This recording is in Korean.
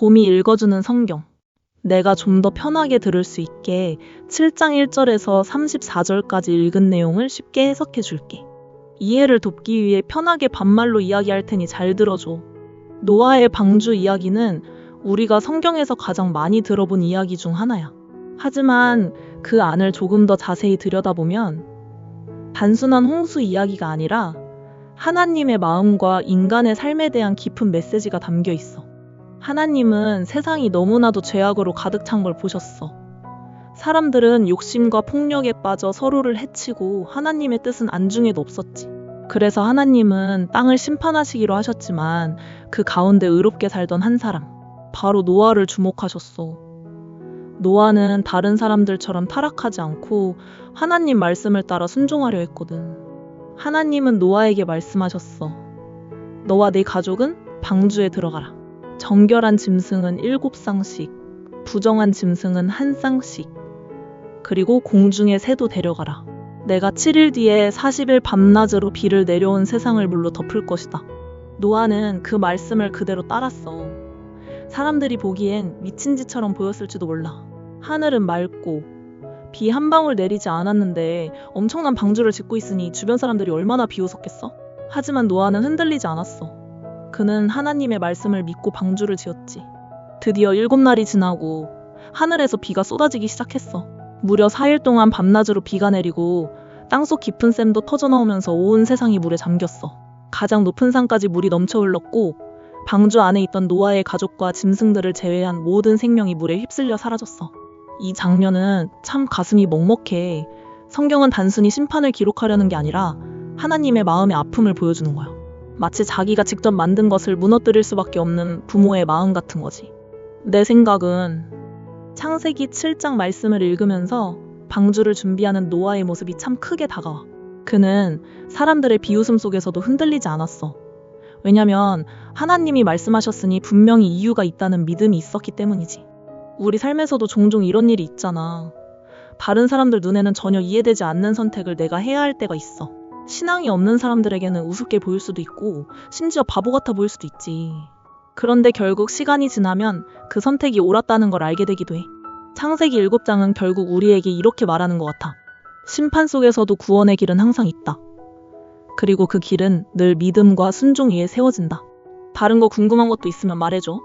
곰이 읽어주는 성경. 내가 좀 더 편하게 들을 수 있게 7장 1절에서 34절까지 읽은 내용을 쉽게 해석해 줄게. 이해를 돕기 위해 편하게 반말로 이야기할 테니 잘 들어줘. 노아의 방주 이야기는 우리가 성경에서 가장 많이 들어본 이야기 중 하나야. 하지만 그 안을 조금 더 자세히 들여다보면 단순한 홍수 이야기가 아니라 하나님의 마음과 인간의 삶에 대한 깊은 메시지가 담겨 있어. 하나님은 세상이 너무나도 죄악으로 가득 찬 걸 보셨어. 사람들은 욕심과 폭력에 빠져 서로를 해치고 하나님의 뜻은 안중에도 없었지. 그래서 하나님은 땅을 심판하시기로 하셨지만 그 가운데 의롭게 살던 한 사람, 바로 노아를 주목하셨어. 노아는 다른 사람들처럼 타락하지 않고 하나님 말씀을 따라 순종하려 했거든. 하나님은 노아에게 말씀하셨어. 너와 네 가족은 방주에 들어가라. 정결한 짐승은 7쌍씩, 부정한 짐승은 1쌍씩, 그리고 공중의 새도 데려가라. 내가 7일 뒤에 40일 밤낮으로 비를 내려온 세상을 물로 덮을 것이다. 노아는 그 말씀을 그대로 따랐어. 사람들이 보기엔 미친 짓처럼 보였을지도 몰라. 하늘은 맑고 비 한 방울 내리지 않았는데 엄청난 방주를 짓고 있으니 주변 사람들이 얼마나 비웃었겠어? 하지만 노아는 흔들리지 않았어. 그는 하나님의 말씀을 믿고 방주를 지었지. 드디어 7날이 지나고 하늘에서 비가 쏟아지기 시작했어. 무려 4일 동안 밤낮으로 비가 내리고 땅속 깊은 샘도 터져나오면서 온 세상이 물에 잠겼어. 가장 높은 산까지 물이 넘쳐 흘렀고 방주 안에 있던 노아의 가족과 짐승들을 제외한 모든 생명이 물에 휩쓸려 사라졌어. 이 장면은 참 가슴이 먹먹해. 성경은 단순히 심판을 기록하려는 게 아니라 하나님의 마음의 아픔을 보여주는 거야. 마치 자기가 직접 만든 것을 무너뜨릴 수밖에 없는 부모의 마음 같은 거지. 내 생각은 창세기 7장 말씀을 읽으면서 방주를 준비하는 노아의 모습이 참 크게 다가와. 그는 사람들의 비웃음 속에서도 흔들리지 않았어. 왜냐면 하나님이 말씀하셨으니 분명히 이유가 있다는 믿음이 있었기 때문이지. 우리 삶에서도 종종 이런 일이 있잖아. 다른 사람들 눈에는 전혀 이해되지 않는 선택을 내가 해야 할 때가 있어. 신앙이 없는 사람들에게는 우습게 보일 수도 있고 심지어 바보 같아 보일 수도 있지. 그런데 결국 시간이 지나면 그 선택이 옳았다는 걸 알게 되기도 해. 창세기 7장은 결국 우리에게 이렇게 말하는 것 같아. 심판 속에서도 구원의 길은 항상 있다. 그리고 그 길은 늘 믿음과 순종 위에 세워진다. 다른 거 궁금한 것도 있으면 말해줘.